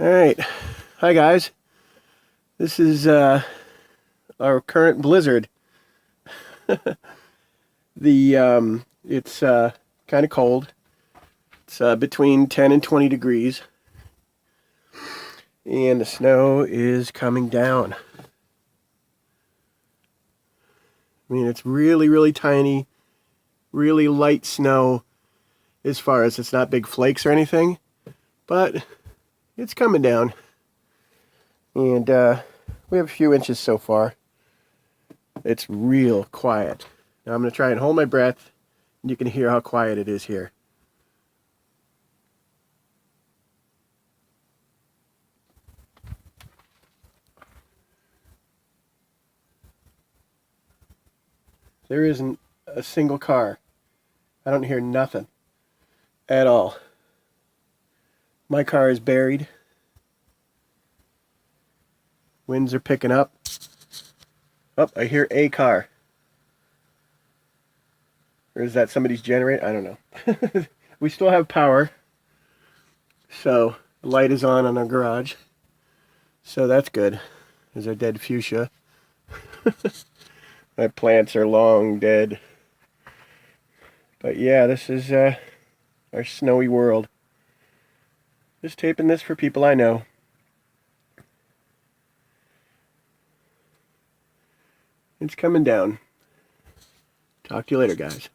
Alright, hi guys. This is our current blizzard. It's kind of cold. It's between 10 and 20 degrees. And the snow is coming down. I mean, it's really, really tiny, really light snow as far as it's not big flakes or anything. But it's coming down. And we have a few inches so far. It's real quiet. Now I'm going to try and hold my breath, and you can hear how quiet it is here. There isn't a single car. I don't hear nothing at all. My car is buried. Winds are picking up. Oh, I hear a car. Or is that somebody's generator? I don't know. We still have power. So, the light is on our garage. So that's good. There's our dead fuchsia. My plants are long dead. But yeah, this is our snowy world. Just taping this for people I know. It's coming down. Talk to you later, guys.